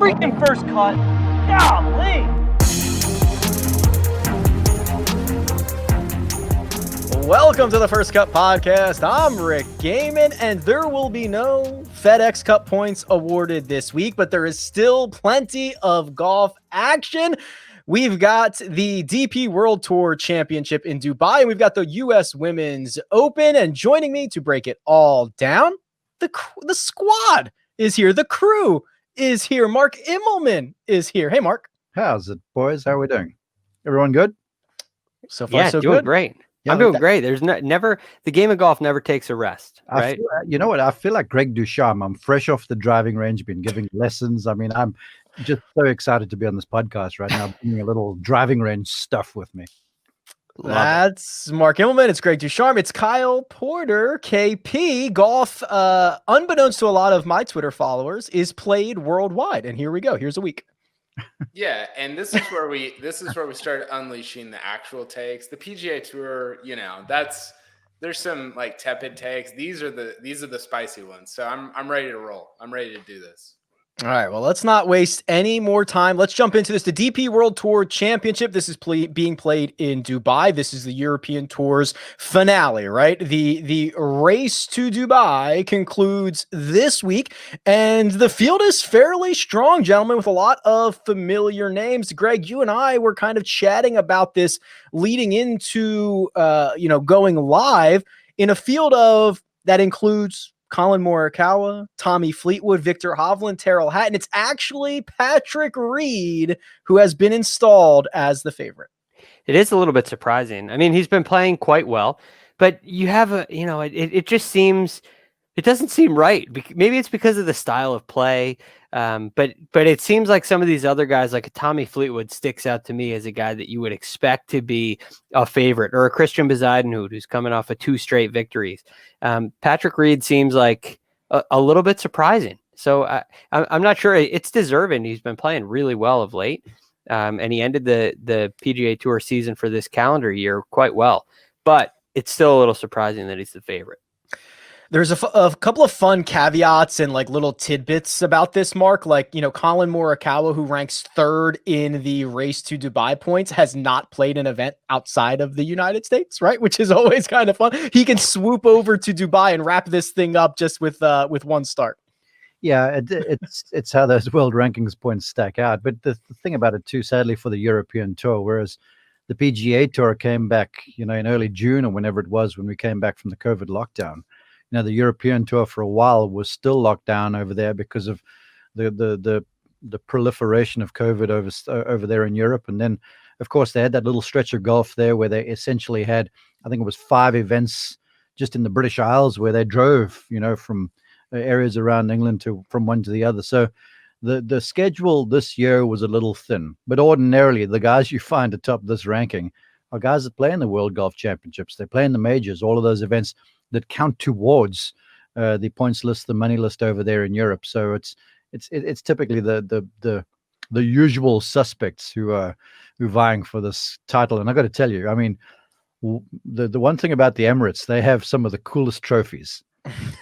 freaking first cut. Golly. Welcome to the First Cut Podcast. I'm Rick Gehman, and there will be no FedEx Cup points awarded this week, but there is still plenty of golf action. We've got the DP World Tour Championship in Dubai, and we've got the U.S. Women's Open, and joining me to break it all down, the squad is here. The crew is here. Mark Immelman is here. Hey, Mark. How's it, boys? How are we doing? Everyone good? So far, so doing good. Great. Yeah, I'm doing great. There's never the game of golf never takes a rest, right? You know what? I feel like Greg DuCharme. I'm fresh off the driving range, been giving lessons. I mean, I'm just so excited to be on this podcast right now, bringing a little driving range stuff with me. That's Mark Immelman. It's Greg DuCharme. It's Kyle Porter. KP. Golf, unbeknownst to a lot of my Twitter followers, is played worldwide. And here we go. Here's a week. Yeah, and this is where we start unleashing the actual takes. The PGA Tour, there's some like tepid takes. These are the spicy ones. So I'm ready to roll. I'm ready to do this. All right, well, let's not waste any more time. Let's jump into this. The DP World Tour Championship. This is being played in Dubai. This is the European Tour's finale, right? The race to Dubai concludes this week, and the field is fairly strong, gentlemen, with a lot of familiar names. Greg, you and I were kind of chatting about this leading into, going live in a field that includes Collin Morikawa, Tommy Fleetwood, Viktor Hovland, Tyrrell Hatton. It's actually Patrick Reed who has been installed as the favorite. It is a little bit surprising. I mean, he's been playing quite well, but you have it just seems, it doesn't seem right. Maybe it's because of the style of play. But it seems like some of these other guys, like a Tommy Fleetwood, sticks out to me as a guy that you would expect to be a favorite, or a Christian Bezuidenhout who's coming off of 2 straight victories. Patrick Reed seems like a little bit surprising. So I'm not sure it's deserving. He's been playing really well of late, and he ended the PGA Tour season for this calendar year quite well. But it's still a little surprising that he's the favorite. There's a couple of fun caveats and like little tidbits about this, Mark. Like, Collin Morikawa, who ranks 3rd in the race to Dubai points, has not played an event outside of the United States, right? Which is always kind of fun. He can swoop over to Dubai and wrap this thing up just with one start. Yeah, it's how those world rankings points stack out. But the thing about it too, sadly for the European Tour, whereas the PGA Tour came back, in early June or whenever it was when we came back from the COVID lockdown. The European Tour for a while was still locked down over there because of the proliferation of COVID over there in Europe. And then, of course, they had that little stretch of golf there where they essentially had, I think it was 5 events just in the British Isles where they drove, from areas around England from one to the other. So the schedule this year was a little thin. But ordinarily, the guys you find atop this ranking are guys that play in the World Golf Championships. They play in the majors, all of those events that count towards the points list, the money list over there in Europe. So it's typically the usual suspects who are vying for this title. And I got to tell you, I mean, the one thing about the Emirates, they have some of the coolest trophies.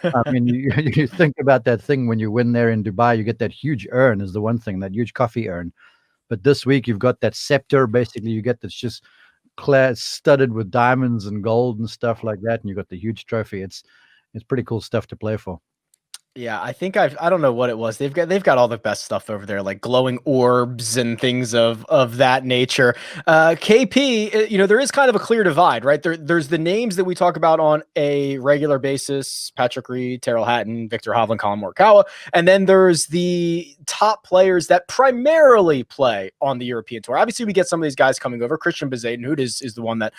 I mean, you think about that thing when you win there in Dubai, you get that huge urn is the one thing, that huge coffee urn. But this week you've got that scepter. Basically, you get that's just studded with diamonds and gold and stuff like that, and you got the huge trophy. It's pretty cool stuff to play for. Yeah, I think I don't know what it was. They've got all the best stuff over there, like glowing orbs and things of that nature. KP, there is kind of a clear divide, right? There's the names that we talk about on a regular basis: Patrick Reed, Tyrrell Hatton, Viktor Hovland, Collin Morikawa, and then there's the top players that primarily play on the European Tour. Obviously, we get some of these guys coming over. Christian Bezuidenhout is the one that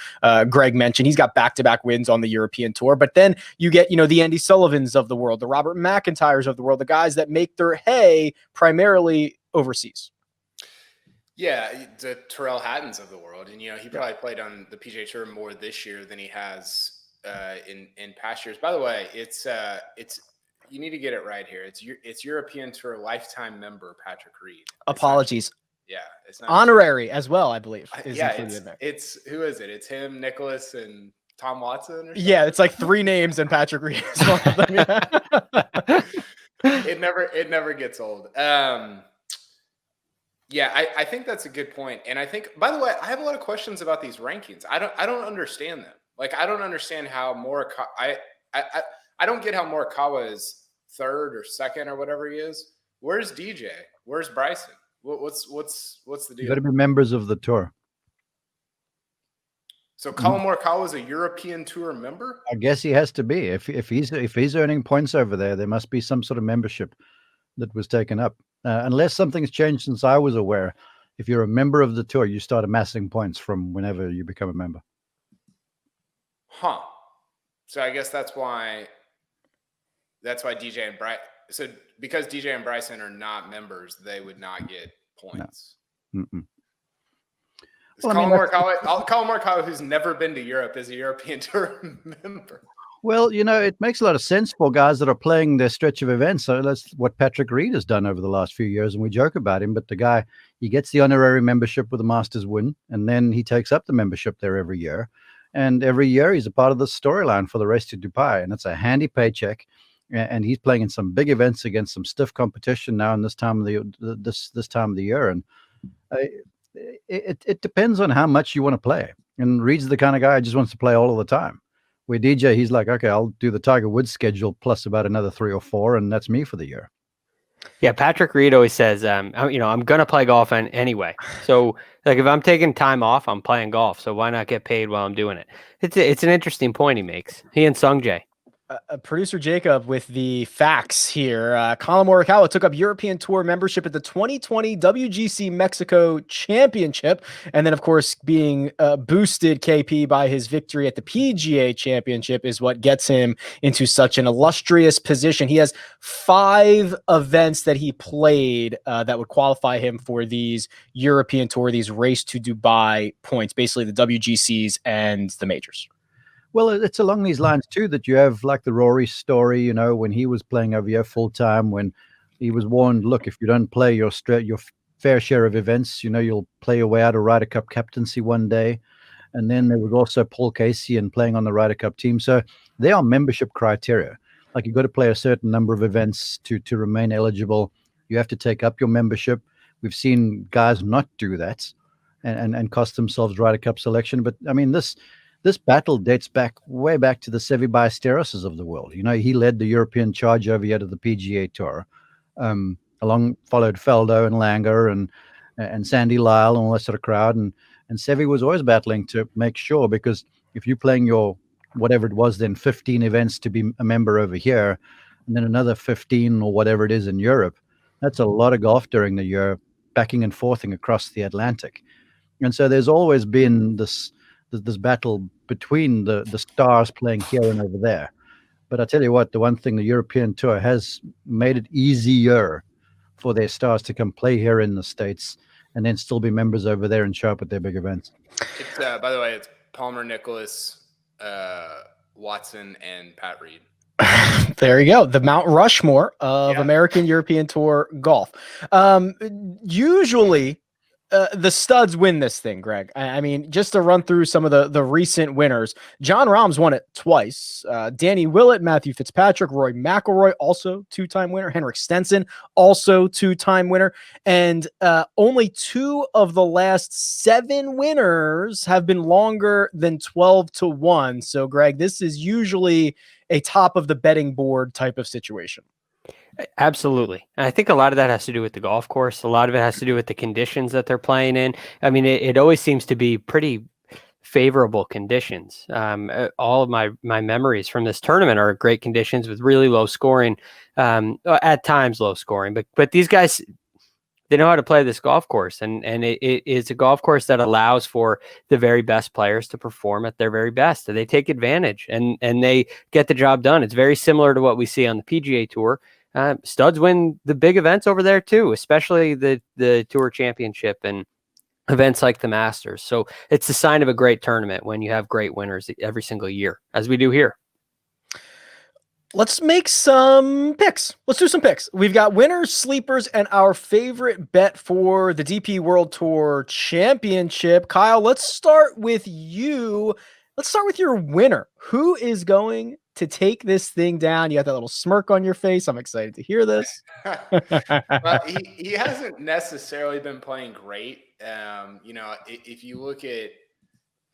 Greg mentioned. He's got back-to-back wins on the European Tour, but then you get the Andy Sullivans of the world, the Robert McIntyres of the world, the guys that make their hay primarily overseas. Yeah, the Tyrrell Hattons of the world, and he probably played on the PGA Tour more this year than he has in past years. By the way, it's you need to get it right here. It's European Tour lifetime member Patrick Reed. Apologies. It's not honorary as well, I believe. It's who is it? It's him, Nicholas, and Tom Watson. Or something? Yeah, it's like 3 names and Patrick Reed is one of them. It never gets old. Yeah, I think that's a good point. And I think, by the way, I have a lot of questions about these rankings. I don't understand them. Like, I don't understand how I don't get how Morikawa is third or second or whatever he is. Where's DJ? Where's Bryson? What's the You got to deal? be members of the tour. So Colin Morikawa is a European Tour member? I guess he has to be. If he's earning points over there, there must be some sort of membership that was taken up. Unless something's changed since I was aware. If you're a member of the tour, you start amassing points from whenever you become a member. Huh. So I guess that's why DJ and Bryson. So because DJ and Bryson are not members, they would not get points. No. Mm-mm. Well, Colin Morikawa, who's never been to Europe, is a European Tour member. Well, it makes a lot of sense for guys that are playing their stretch of events. So that's what Patrick Reed has done over the last few years, and we joke about him. But the guy, he gets the honorary membership with a Masters win, and then he takes up the membership there every year. And every year he's a part of the storyline for the race to Dubai, and it's a handy paycheck. And he's playing in some big events against some stiff competition now in this time of this time of the year. And it depends on how much you want to play. And Reed's the kind of guy who just wants to play all of the time. Where DJ, he's like, okay, I'll do the Tiger Woods schedule plus about another 3 or 4, and that's me for the year. Yeah, Patrick Reed always says, I'm gonna play golf anyway. So, like, if I'm taking time off, I'm playing golf. So why not get paid while I'm doing it? It's an interesting point he makes. He and Sung Jae. Producer Jacob with the facts here. Colin Morikawa took up European Tour membership at the 2020 WGC Mexico Championship, and then, of course, being boosted KP by his victory at the PGA Championship is what gets him into such an illustrious position. He has 5 events that he played that would qualify him for these European Tour, these Race to Dubai points, basically the WGCs and the majors. Well, it's along these lines, too, that you have like the Rory story, when he was playing over here full time, when he was warned, look, if you don't play your fair share of events, you'll play your way out of Ryder Cup captaincy one day. And then there was also Paul Casey and playing on the Ryder Cup team. So they are membership criteria. Like, you've got to play a certain number of events to remain eligible. You have to take up your membership. We've seen guys not do that and cost themselves Ryder Cup selection. But I mean, this battle dates way back to the Seve Ballesteroses of the world. He led the European charge over here to the PGA Tour. Followed Faldo and Langer and Sandy Lyle and all that sort of crowd. And Seve was always battling to make sure, because if you're playing your, whatever it was then, 15 events to be a member over here, and then another 15 or whatever it is in Europe, that's a lot of golf during the year, backing and forthing across the Atlantic. And so there's always been this battle between the stars playing here and over there. But I tell you what, the one thing the European Tour has made it easier for their stars to come play here in the States and then still be members over there and show up at their big events. It's by the way, it's Palmer, Nicholas, Watson, and Pat Reed. There you go. The Mount Rushmore of American European Tour golf. Usually the studs win this thing, Greg. I mean, just to run through some of the recent winners, Jon Rahm's won it twice. Danny Willett, Matthew Fitzpatrick, Rory McIlroy, also 2-time winner. Henrik Stenson, also 2-time winner. And only 2 of the last 7 winners have been longer than 12-1. So, Greg, this is usually a top of the betting board type of situation. Absolutely. And I think a lot of that has to do with the golf course. A lot of it has to do with the conditions that they're playing in. I mean, it always seems to be pretty favorable conditions. All of my memories from this tournament are great conditions with really low scoring, at times low scoring, but these guys, they know how to play this golf course, and it is a golf course that allows for the very best players to perform at their very best. And they take advantage and they get the job done. It's very similar to what we see on the PGA Tour. Studs win the big events over there too, especially the Tour Championship and events like the Masters. So it's a sign of a great tournament when you have great winners every single year, as we do here. Let's make some picks. Let's do some picks. We've got winners, sleepers, and our favorite bet for the DP World Tour Championship. Kyle, let's start with you. Let's start with your winner. Who is going to take this thing down? You got that little smirk on your face. I'm excited to hear this. Well, he hasn't necessarily been playing great. If you look at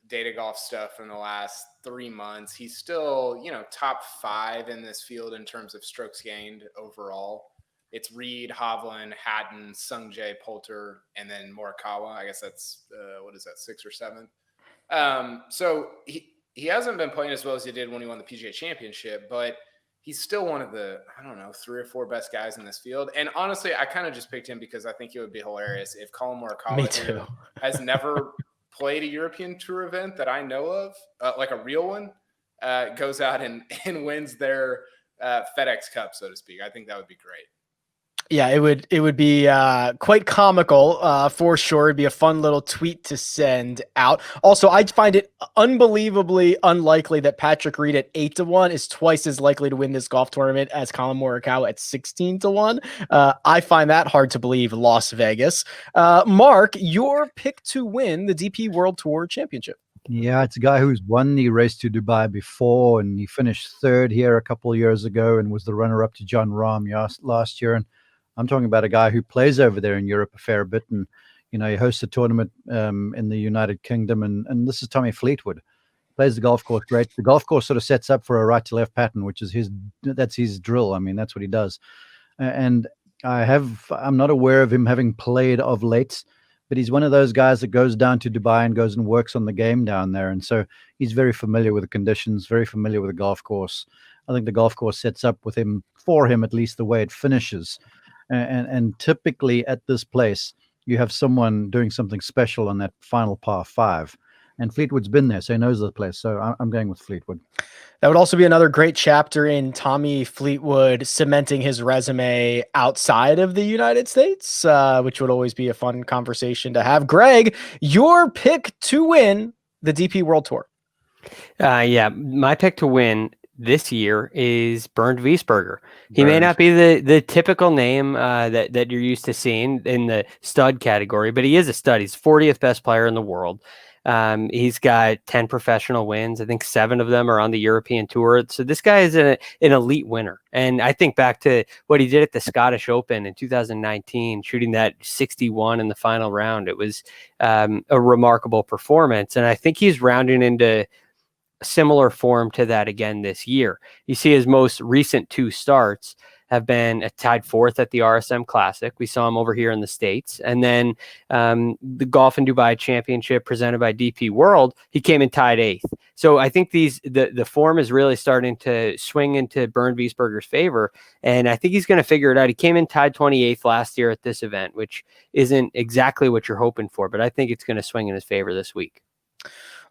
data golf stuff from the last 3 months, he's still, top 5 in this field in terms of strokes gained overall. It's Reed, Hovland, Hatton, Sungjae, Poulter, and then Morikawa. I guess that's, 6th or 7th? So he hasn't been playing as well as he did when he won the PGA Championship, but he's still one of the, 3 or 4 best guys in this field. And honestly, I kind of just picked him because I think it would be hilarious if Colin Morikawa, who has never played a European Tour event that I know of, like a real one, goes out and wins their FedEx Cup, so to speak. I think that would be great. Yeah, it would be quite comical for sure. It'd be a fun little tweet to send out. Also, I find it unbelievably unlikely that Patrick Reed at 8-1 is twice as likely to win this golf tournament as Colin Morikawa at 16-1. I find that hard to believe. Las Vegas. Mark, your pick to win the DP World Tour Championship. Yeah, it's a guy who's won the race to Dubai before, and he finished 3rd here a couple of years ago and was the runner-up to John Rahm last year. And I'm talking about a guy who plays over there in Europe a fair bit, and he hosts a tournament in the United Kingdom, and this is Tommy Fleetwood. Plays the golf course great. The golf course sort of sets up for a right to left pattern, which is his drill. I mean, that's what he does. And I'm not aware of him having played of late, but he's one of those guys that goes down to Dubai and goes and works on the game down there, and so he's very familiar with the conditions, very familiar with the golf course. I think the golf course sets up for him at least the way it finishes. And typically at this place, you have someone doing something special on that final par 5. And Fleetwood's been there, so he knows the place. So I'm going with Fleetwood. That would also be another great chapter in Tommy Fleetwood cementing his resume outside of the United States, which would always be a fun conversation to have. Greg, your pick to win the DP World Tour. Yeah, my pick to win this year is Bernd Wiesberger. He may not be the typical name that you're used to seeing in the stud category, but he is a stud. He's 40th best player in the world. He's got 10 professional wins. I think 7 of them are on the European Tour. So this guy is an elite winner. And I think back to what he did at the Scottish Open in 2019, shooting that 61 in the final round. It was a remarkable performance. And I think he's rounding into similar form to that again this year. You see his most recent 2 starts have been tied 4th at the RSM Classic. We saw him over here in the States. And then the Golf in Dubai Championship presented by DP World, he came in tied 8th. So I think the form is really starting to swing into Bernd Wiesberger's favor. And I think he's going to figure it out. He came in tied 28th last year at this event, which isn't exactly what you're hoping for, but I think it's going to swing in his favor this week.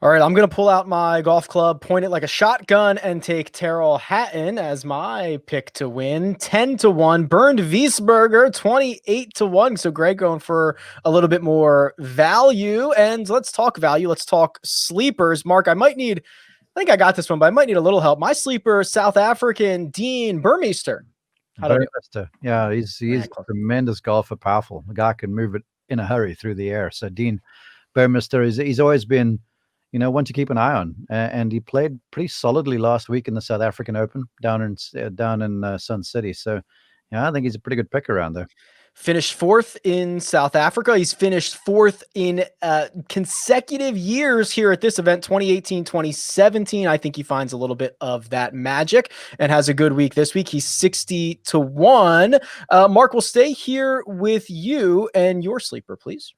All right, I'm going to pull out my golf club, point it like a shotgun, and take Tyrrell Hatton as my pick to win. 10-1. Bernd Wiesberger, 28-1. So Greg going for a little bit more value. And let's talk value. Let's talk sleepers. Mark, I think I got this one, but I might need a little help. My sleeper, South African Dean Burmeister. Yeah, he's a tremendous golfer, powerful. The guy can move it in a hurry through the air. So Dean Burmeister, he's always been one to keep an eye on, and he played pretty solidly last week in the South African Open down in Sun City. So, I think he's a pretty good pick around there. Finished 4th in South Africa. He's finished 4th in consecutive years here at this event, 2018, 2017. I think he finds a little bit of that magic and has a good week this week. He's 60-1. Mark, we'll stay here with you and your sleeper, please.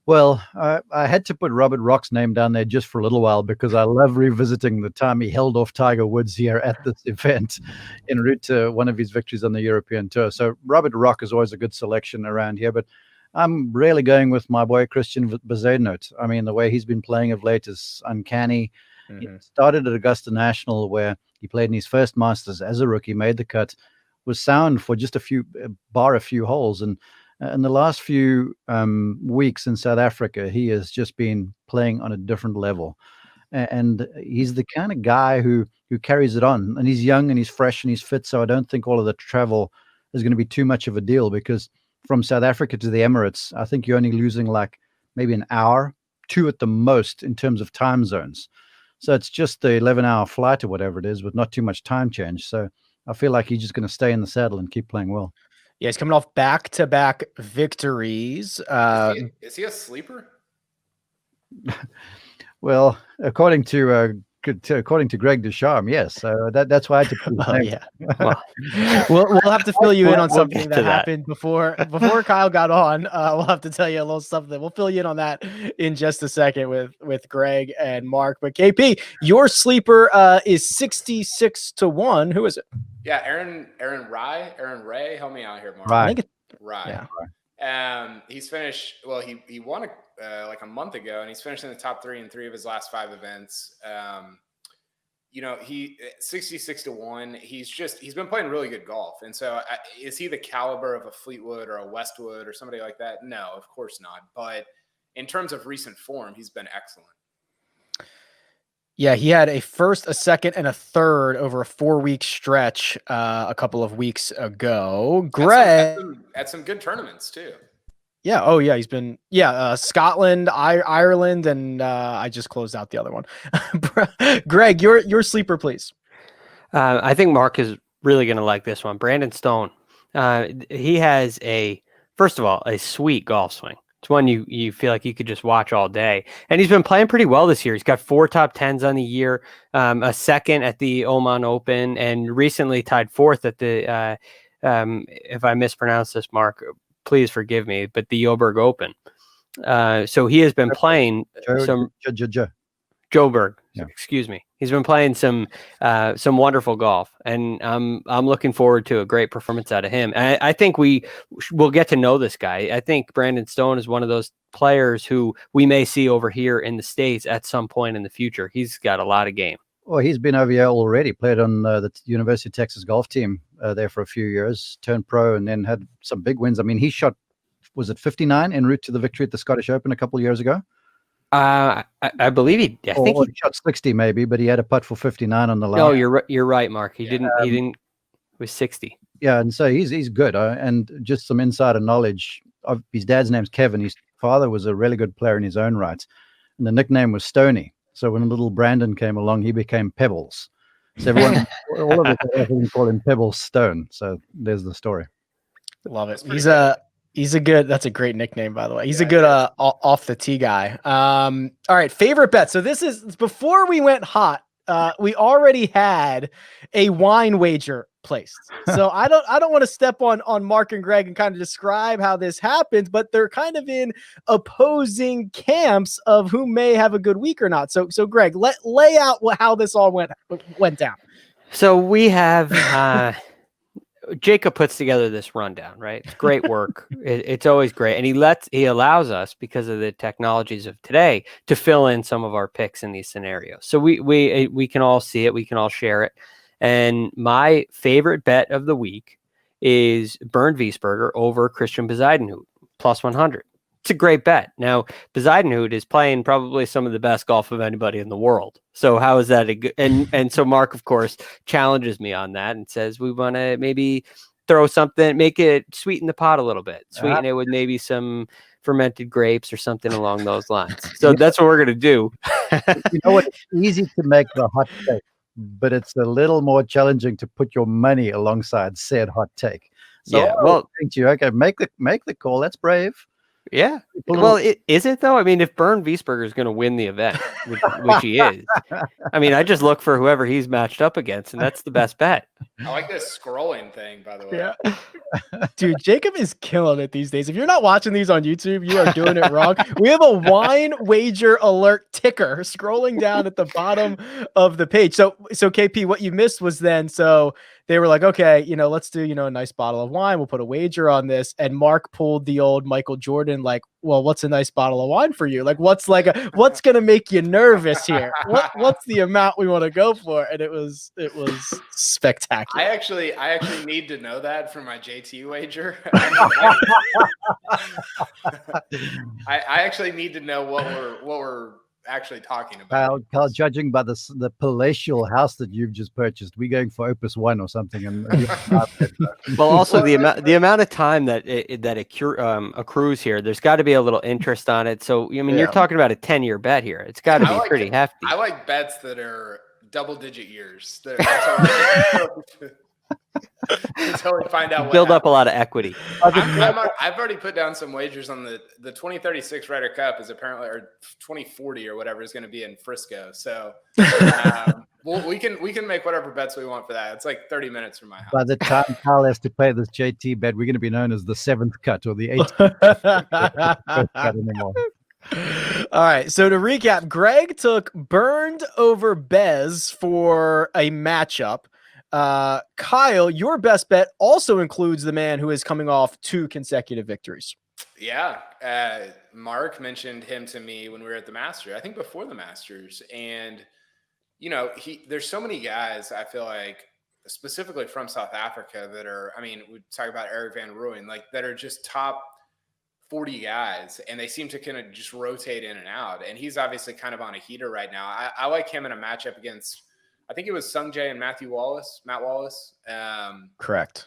Well, I had to put Robert Rock's name down there just for a little while because I love revisiting the time he held off Tiger Woods here at this event en route to one of his victories on the European Tour. So Robert Rock is always a good selection around here, but I'm really going with my boy Christian Bezuidenhout. I mean, the way he's been playing of late is uncanny. Mm-hmm. He started at Augusta National where he played in his first Masters as a rookie, made the cut, was sound for just a few holes, and in the last few weeks in South Africa, he has just been playing on a different level. And he's the kind of guy who carries it on. And he's young and he's fresh and he's fit. So I don't think all of the travel is going to be too much of a deal because from South Africa to the Emirates, I think you're only losing like maybe an hour, 2 at the most in terms of time zones. So it's just the 11-hour flight or whatever it is with not too much time change. So I feel like he's just going to stay in the saddle and keep playing well. Yeah, he's coming off back-to-back victories. Is he a sleeper? Well, according to Greg DuCharme, yes. So that's why I had to put his Oh, name. yeah. We'll have to fill you in on We'll something get that to that. happened before Kyle got on. We'll have to tell you a little something. We'll fill you in on that in just a second with Greg and Mark. But KP, your sleeper is 66-1. Who is it? Yeah, Aaron Ray. Help me out here, Mark. Right. I think it's Right. Yeah. He's finished. Well, he won like a month ago, and he's finished in the top 3 in 3 of his last 5 events. He 66-1. He's been playing really good golf, and so is he the caliber of a Fleetwood or a Westwood or somebody like that? No, of course not. But in terms of recent form, he's been excellent. Yeah, he had a first, a second, and a third over a 4-week stretch a couple of weeks ago. Greg, at some good tournaments too. yeah, oh yeah, he's been Scotland, Ireland, and I just closed out the other one. Greg, your sleeper, please. I think Mark is really going to like this one. Brandon Stone. He has first of all, a sweet golf swing. It's one you feel like you could just watch all day. And he's been playing pretty well this year. He's got 4 top 10s on the year, a second at the Oman Open, and recently tied 4th at the, if I mispronounce this, Mark, please forgive me, but the Joburg Open. So he has been playing Joburg. Yeah. Excuse me. He's been playing some wonderful golf, and I'm looking forward to a great performance out of him. And I think we will get to know this guy. I think Brandon Stone is one of those players who we may see over here in the States at some point in the future. He's got a lot of game. Well, he's been over here already, played on the University of Texas golf team there for a few years, turned pro, and then had some big wins. I mean, he shot, was it 59 en route to the victory at the Scottish Open a couple of years ago? I believe he shot 60 maybe, but he had a putt for 59 on the line. No, you're right, Mark. He didn't. It was 60. Yeah, and so he's good. And just some insider knowledge of his dad's name's Kevin. His father was a really good player in his own right, and the nickname was Stoney. So when little Brandon came along, he became Pebbles. So everyone, all of us call him Pebbles Stone. So there's the story. Love it. He's a good. That's a great nickname, by the way. He's a good off the tee guy. All right, favorite bet. So this is before we went hot. We already had a wine wager placed. So I don't want to step on Mark and Greg and kind of describe how this happened, but they're kind of in opposing camps of who may have a good week or not. So Greg, lay out how this all went down. So we have Jacob puts together this rundown, right? It's great work. It's always great. And he allows us, because of the technologies of today, to fill in some of our picks in these scenarios. So we can all see it. We can all share it. And my favorite bet of the week is Bernd Wiesberger over Christian Bezuidenhout, plus 100. It's a great bet. Now, Bezuidenhout is playing probably some of the best golf of anybody in the world. So how is that a good? And so Mark, of course, challenges me on that and says we want to maybe throw something, make it sweeten the pot a little bit, sweeten it with maybe some fermented grapes or something along those lines. So that's what we're gonna do. You know what? It's easy to make the hot take, but it's a little more challenging to put your money alongside said hot take. So yeah, well, thank you. Okay, make the call. That's brave. Yeah. Well, is it though? I mean, if Bernd Wiesberger is going to win the event, which he is, I mean, I just look for whoever he's matched up against, and that's the best bet. I like this scrolling thing, by the way. Yeah. Dude, Jacob is killing it these days. If you're not watching these on YouTube, you are doing it wrong. We have a wine wager alert ticker scrolling down at the bottom of the page. So KP, what you missed was then, so they were like, okay, let's do, a nice bottle of wine. We'll put a wager on this. And Mark pulled the old Michael Jordan, like, well, what's a nice bottle of wine for you? Like, what's going to make you nervous here? What's the amount we want to go for? And it was spectacular. I actually need to know that for my JT wager. I actually need to know what we're actually talking about it. Kyle, judging by the palatial house that you've just purchased, we're going for Opus 1 or something. Well, also the amount of time that accrues here, there's got to be a little interest on it. So I mean, you're talking about a 10-year bet here. It's got to be pretty hefty. I like bets that are double-digit years. Until we find out, build up a lot of equity. I've already put down some wagers on the 2036 Ryder Cup is apparently, or 2040 or whatever, is going to be in Frisco. So we can make whatever bets we want for that. It's like 30 minutes from my house. By the time Kyle has to play this JT bet, we're going to be known as the 7th cut or the 8th cut anymore. All right. So to recap, Greg took Bernd over Bez for a matchup. Kyle, your best bet also includes the man who is coming off 2 consecutive victories. Yeah. Mark mentioned him to me when we were at the Masters, I think before the Masters. And, you know, there's so many guys, I feel like, specifically from South Africa that are, I mean, we talk about Eric Van Rooyen, like that are just top 40 guys, and they seem to kind of just rotate in and out. And he's obviously kind of on a heater right now. I like him in a matchup against, I think it was Sung Jae and Matt Wallace. Correct.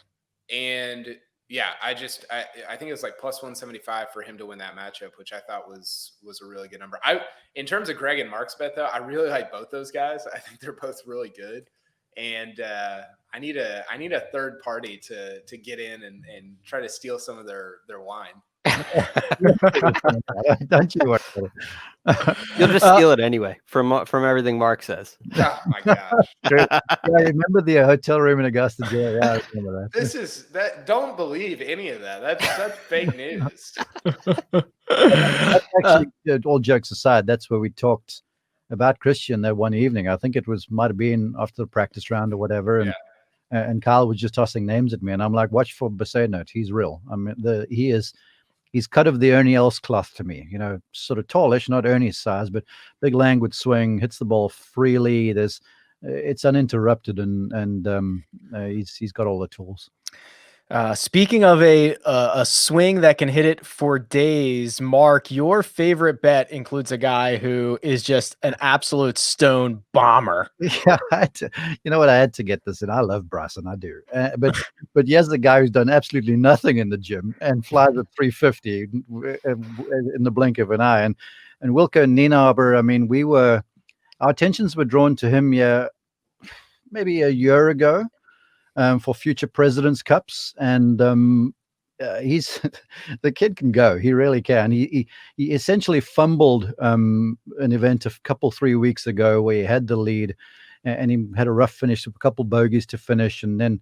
And yeah, I think it was like plus 175 for him to win that matchup, which I thought was a really good number. In terms of Greg and Mark's bet though, I really like both those guys. I think they're both really good. And I need a third party to get in and try to steal some of their wine. Don't you worry. You'll just steal it anyway from everything Mark says. Oh my gosh! Yeah, remember the hotel room in Augusta? Yeah, I remember that. Don't believe any of that. That's fake news. Actually, all jokes aside, that's where we talked about Christian that one evening. I think it might have been after the practice round or whatever, and Kyle was just tossing names at me, and I'm like, watch for Bassett. He's real. I mean, he's cut of the Ernie Els cloth to me, you know, sort of tallish, not Ernie's size, but big languid swing, hits the ball freely. It's uninterrupted, and he's got all the tools. Speaking of a swing that can hit it for days, Mark, your favorite bet includes a guy who is just an absolute stone bomber. Yeah, you know what? I had to get this, and I love Bryson, I do. But here's the guy who's done absolutely nothing in the gym and flies at 350 in the blink of an eye. And Wilco Nienaber, I mean, our attentions were drawn to him maybe a year ago. For future President's Cups, and he's the kid can go. He really can. He essentially fumbled an event 3 weeks ago where he had the lead, and he had a rough finish, a couple bogeys to finish, and then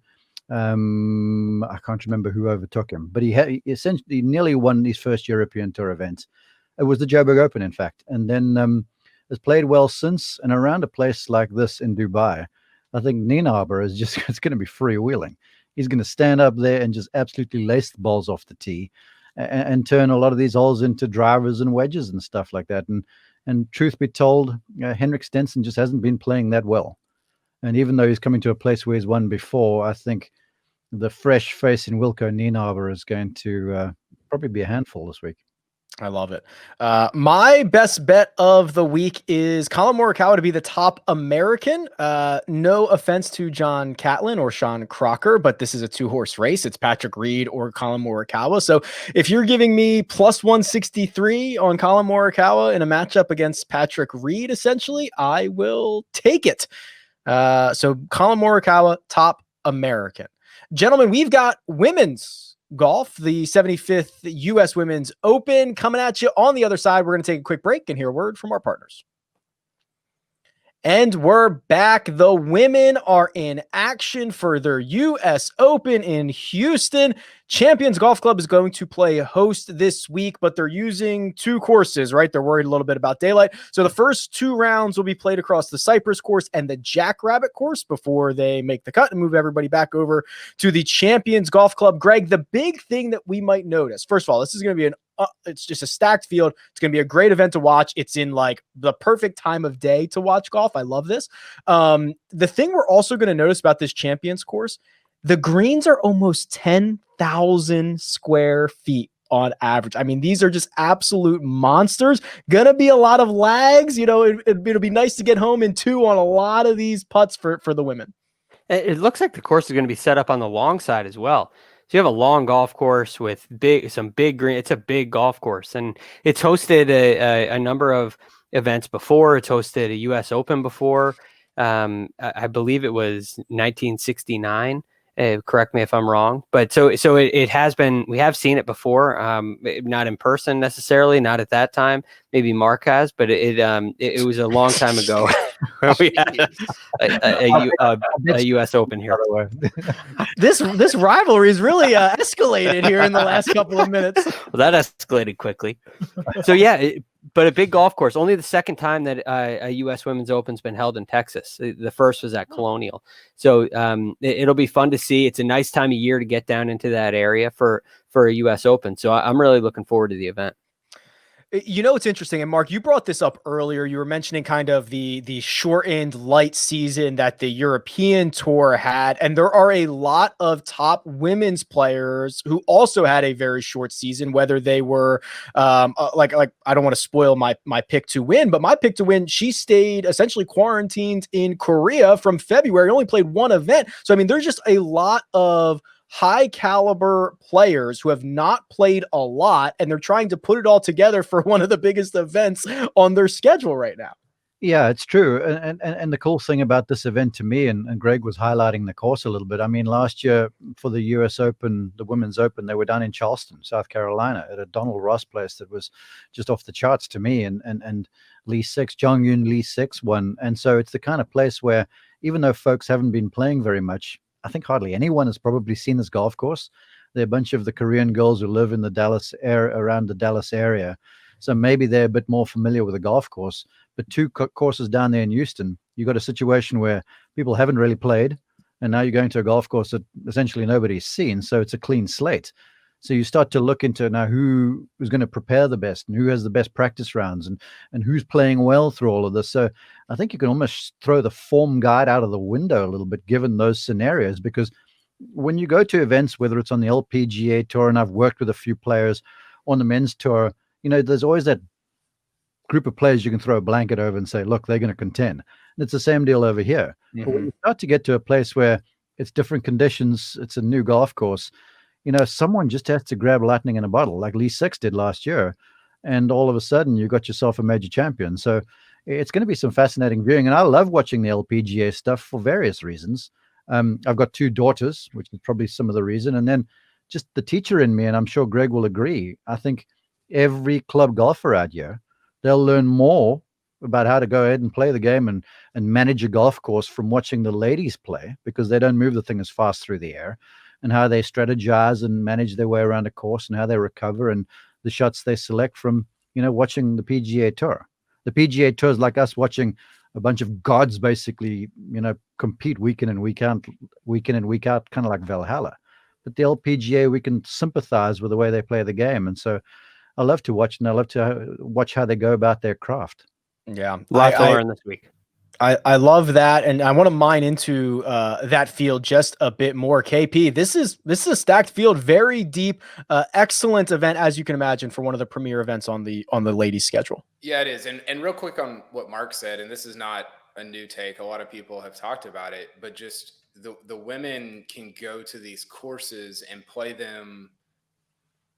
I can't remember who overtook him, but he essentially nearly won his first European Tour event. It was the Joburg Open, in fact, and then has played well since. And around a place like this in Dubai, I think Nienaber it's going to be freewheeling. He's going to stand up there and just absolutely lace the balls off the tee and turn a lot of these holes into drivers and wedges and stuff like that. And truth be told, Henrik Stenson just hasn't been playing that well. And even though he's coming to a place where he's won before, I think the fresh face in Wilco Nienaber is going to probably be a handful this week. I love it. My best bet of the week is Colin Morikawa to be the top American. No offense to John Catlin or Sean Crocker, but this is a 2-horse race. It's Patrick Reed or Colin Morikawa. So if you're giving me plus 163 on Colin Morikawa in a matchup against Patrick Reed, essentially, I will take it. So Colin Morikawa, top American. Gentlemen, we've got women's golf, the 75th U.S. Women's Open coming at you. On the other side, we're going to take a quick break and hear a word from our partners. And we're back. The women are in action for their U.S. Open in Houston. Champions Golf Club is going to play host this week, but they're using 2 courses, right? They're worried a little bit about daylight. So the first 2 rounds will be played across the Cypress course and the Jackrabbit course before they make the cut and move everybody back over to the Champions Golf Club. Greg, the big thing that we might notice, first of all, this is going to be it's just a stacked field. It's going to be a great event to watch. It's in like the perfect time of day to watch golf. I love this. The thing we're also going to notice about this Champions course, the greens are almost 10,000 square feet on average. I mean, these are just absolute monsters. Gonna be a lot of lags. It'll be nice to get home in 2 on a lot of these putts for the women. It looks like the course is going to be set up on the long side as well. So you have a long golf course with some big green. It's a big golf course, and it's hosted a number of events before. It's hosted a U.S. Open before. I believe it was 1969. Correct me if I'm wrong, but so it has been. We have seen it before, not in person necessarily, not at that time. Maybe Mark has, but it was a long time ago. We had a U.S. Open here. This rivalry is really escalated here in the last couple of minutes. Well, that escalated quickly. So yeah, but a big golf course. Only the second time that a U.S. Women's Open's been held in Texas. The first was at Colonial. So it'll be fun to see. It's a nice time of year to get down into that area for a U.S. Open. So I'm really looking forward to the event. It's interesting, and Mark, you brought this up earlier. You were mentioning kind of the shortened light season that the European Tour had, and there are a lot of top women's players who also had a very short season, whether they were like I don't want to spoil my pick to win, but my pick to win, she stayed essentially quarantined in Korea from February, only played 1 event. So I mean, there's just a lot of high caliber players who have not played a lot, and they're trying to put it all together for one of the biggest events on their schedule right now. Yeah, it's true. And the cool thing about this event to me, and Greg was highlighting the course a little bit. I mean, last year for the US Open, the Women's Open, they were down in Charleston, South Carolina, at a Donald Ross place that was just off the charts to me. And Lee Six, Jong Yoon Lee Six won. And so it's the kind of place where, even though folks haven't been playing very much, I think hardly anyone has probably seen this golf course. There are a bunch of the Korean girls who live in the Dallas area, around the Dallas area. So maybe they're a bit more familiar with the golf course. But 2 courses down there in Houston, you got a situation where people haven't really played, and now you're going to a golf course that essentially nobody's seen. So it's a clean slate. So you start to look into now who is going to prepare the best and who has the best practice rounds and who's playing well through all of this. So I think you can almost throw the form guide out of the window a little bit, given those scenarios, because when you go to events, whether it's on the LPGA Tour, and I've worked with a few players on the men's tour, there's always that group of players you can throw a blanket over and say, look, they're going to contend. And it's the same deal over here. Mm-hmm. But when you start to get to a place where it's different conditions, it's a new golf course, someone just has to grab lightning in a bottle, like Lee Six did last year, and all of a sudden you got yourself a major champion. So it's going to be some fascinating viewing, and I love watching the LPGA stuff for various reasons. I've got 2 daughters, which is probably some of the reason, and then just the teacher in me, and I'm sure Greg will agree. I think every club golfer out here, they'll learn more about how to go ahead and play the game and manage a golf course from watching the ladies play, because they don't move the thing as fast through the air, and how they strategize and manage their way around a course and how they recover and the shots they select from, watching the PGA Tour. The PGA Tour is like us watching a bunch of gods basically, compete week in and week out, kind of like Valhalla. But the LPGA, we can sympathize with the way they play the game. And so I love to watch, and I love to watch how they go about their craft. Yeah. A lot to learn this week. I love that, and I want to mine into that field just a bit more. KP, this is a stacked field, very deep, excellent event, as you can imagine, for one of the premier events on the ladies' schedule. Yeah, it is. And real quick on what Mark said, and this is not a new take. A lot of people have talked about it, but just the women can go to these courses and play them.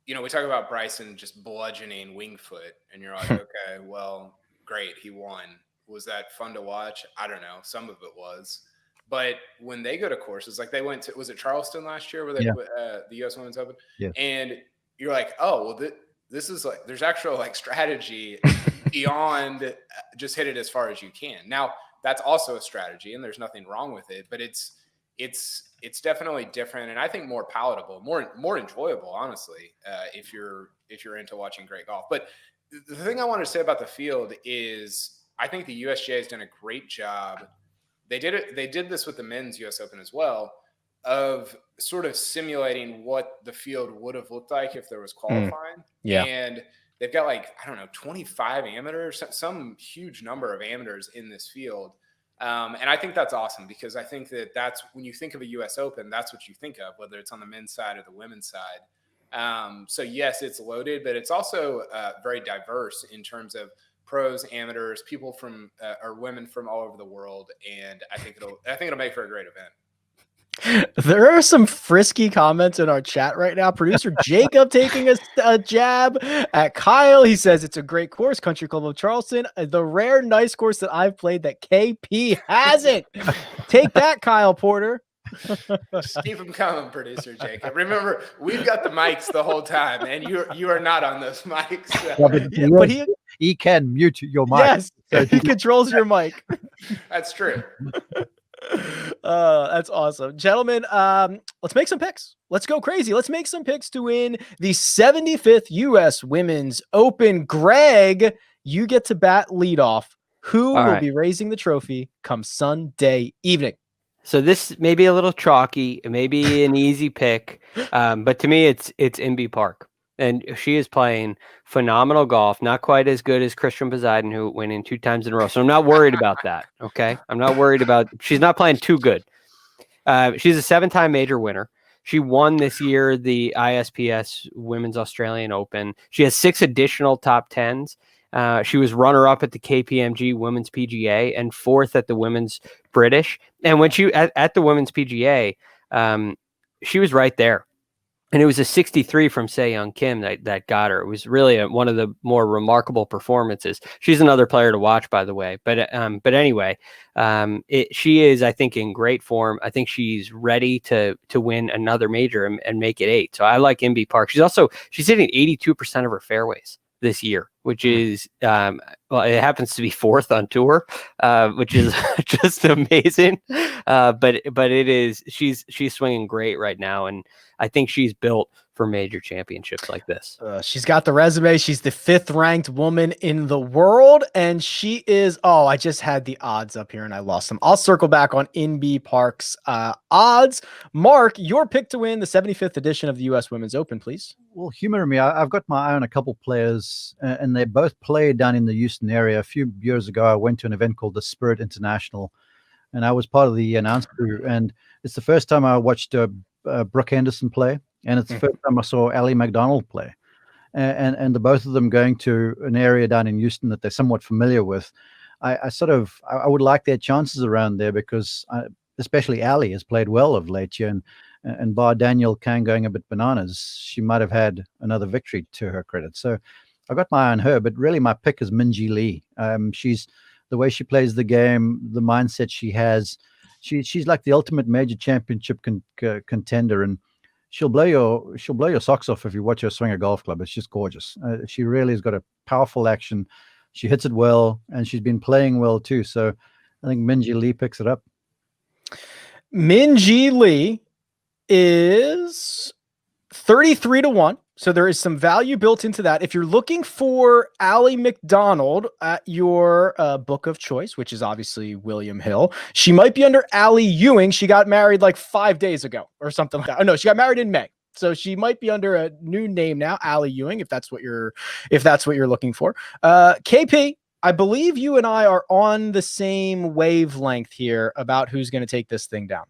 We talk about Bryson just bludgeoning Winged Foot, and you're like, okay, well, great, he won. Was that fun to watch? I don't know. Some of it was. But when they go to courses, like they went to, was it Charleston last year where they the U.S. Women's Open? Yeah. And you're like, oh, well, this is like, there's actual like strategy beyond just hit it as far as you can. Now, that's also a strategy, and there's nothing wrong with it, but it's definitely different, and I think more palatable, more enjoyable, honestly, if you're into watching great golf. But the thing I wanted to say about the field is, I think the USGA has done a great job. They did this with the men's US Open as well, of sort of simulating what the field would have looked like if there was qualifying. Yeah. And they've got 25 amateurs, some huge number of amateurs in this field. And I think that's awesome, because I think that's when you think of a US Open, that's what you think of, whether it's on the men's side or the women's side. So yes, it's loaded, but it's also very diverse in terms of pros, amateurs, people from or women from all over the world, and I think it'll make for a great event. There are some frisky comments in our chat right now. Producer Jacob taking a jab at Kyle. He says it's a great course, Country Club of Charleston, the rare nice course that I've played that KP hasn't. Take that, Kyle Porter. Just keep them coming, producer Jacob. Remember, we've got the mics the whole time, and you are not on those mics. Yeah, but he can mute your mic. Yes, he controls your mic. That's true. That's awesome, gentlemen. Let's make some picks. Let's go crazy. Let's make some picks to win the 75th U.S. Women's Open. Greg, you get to bat leadoff. Who will be raising the trophy come Sunday evening? So this may be a little chalky, it may be an easy pick, but to me, it's Imby Park, and she is playing phenomenal golf. Not quite as good as Christian Poseidon, who went in 2 times in a row. So I'm not worried about that. Okay, I'm not worried about. She's not playing too good. She's a 7-time major winner. She won this year the ISPS Women's Australian Open. She has 6 additional top 10s. She was runner-up at the KPMG Women's PGA and 4th at the Women's British. And when she at the Women's PGA, she was right there. And it was a 63 from Se-Young Kim that got her. It was really one of the more remarkable performances. She's another player to watch, by the way. But anyway, she is, I think, in great form. I think she's ready to win another major and make it 8. So I like Imby Park. She's hitting 82% of her fairways this year, which is it happens to be 4th on tour, which is just amazing. But it is she's swinging great right now, and I think she's built for major championships like this. She's got the resume. She's the 5th ranked woman in the world, and she is. Oh, I just had the odds up here and I lost them. I'll circle back on Imby Park's odds. Mark, your pick to win the 75th edition of the U.S. Women's Open, please. Well, humor me. I've got my eye on a couple players, and they both played down in the Houston area. A few years ago, I went to an event called the Spirit International, and I was part of the announce crew. And it's the first time I watched Brooke Henderson play, and it's the first time I saw Allie McDonald play. And the both of them going to an area down in Houston that they're somewhat familiar with. I would like their chances around there because especially Allie has played well of late year, and bar Daniel Kang going a bit bananas, she might have had another victory to her credit. So I got my eye on her, but really my pick is Minji Lee. She's the way she plays the game, the mindset she has. She's like the ultimate major championship contender, and she'll blow your socks off if you watch her swing a golf club. It's just gorgeous. She really has got a powerful action. She hits it well, and she's been playing well too. So I think Minji Lee picks it up. Minji Lee is 33-1. So there is some value built into that. If you're looking for Allie McDonald at your book of choice, which is obviously William Hill, she might be under Allie Ewing. She got married like 5 days ago or something like that. Oh no, she got married in May. So she might be under a new name now, Allie Ewing, if that's what you're looking for. KP, I believe you and I are on the same wavelength here about who's going to take this thing down.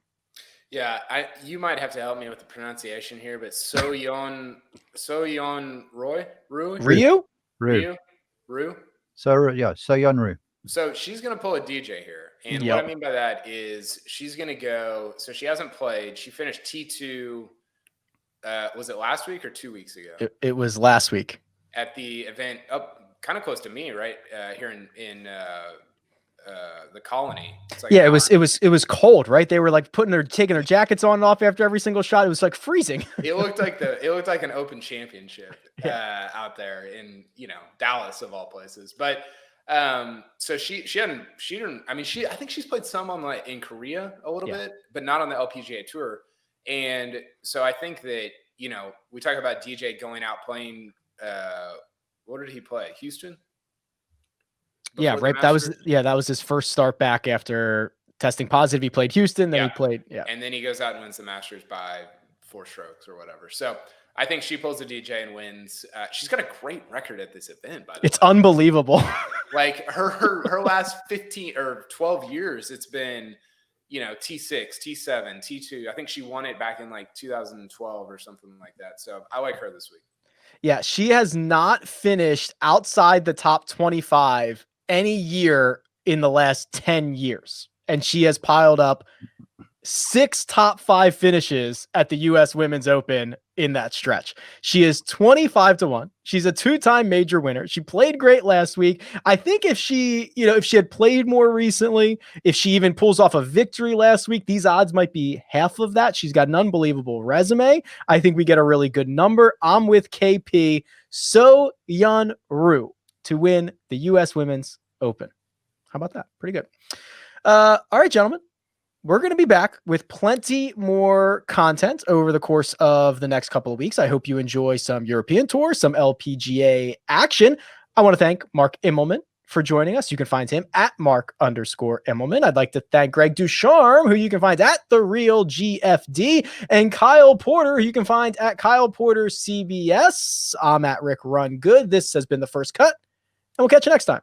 Yeah, you might have to help me with the pronunciation here, but Soyeon Ryu. Soyeon Ryu. So she's going to pull a DJ here. And what I mean by that is she's going to go, so she hasn't played. She finished T2, was it last week or 2 weeks ago? It was last week. At the event up kind of close to me, right? Here in the Colony. It's like it was cold, right? They were like taking their jackets on and off after every single shot. It was like freezing. It looked like an Open Championship out there in Dallas of all places. But so she didn't. I mean, I think she's played some on in Korea a little bit, but not on the LPGA Tour. And so I think that we talk about DJ going out playing. What did he play? Houston. Yeah, right. That was his first start back after testing positive. He played Houston, then he played, and then he goes out and wins the Masters by 4 strokes or whatever. So I think she pulls a DJ and wins. She's got a great record at this event, by the way. It's unbelievable. Like her last 15 or 12 years, it's been T6, T7, T2. I think she won it back in like 2012 or something like that. So I like her this week. Yeah, she has not finished outside the top 25 any year in the last 10 years. And she has piled up 6 top 5 finishes at the U.S. Women's Open in that stretch. She is 25-1. She's a 2-time major winner. She played great last week. I think if she had played more recently, if she even pulls off a victory last week, these odds might be half of that. She's got an unbelievable resume. I think we get a really good number. I'm with KP. So Yeon Ryu to win the U.S. Women's Open. How about that? Pretty good. All right, gentlemen. We're going to be back with plenty more content over the course of the next couple of weeks. I hope you enjoy some European Tour, some LPGA action. I want to thank Mark Immelman for joining us. You can find him at Mark_Immelman. I'd like to thank Greg DuCharme, who you can find at The Real GFD, and Kyle Porter, who you can find at Kyle Porter CBS. I'm at Rick Run Good. This has been The First Cut, and we'll catch you next time.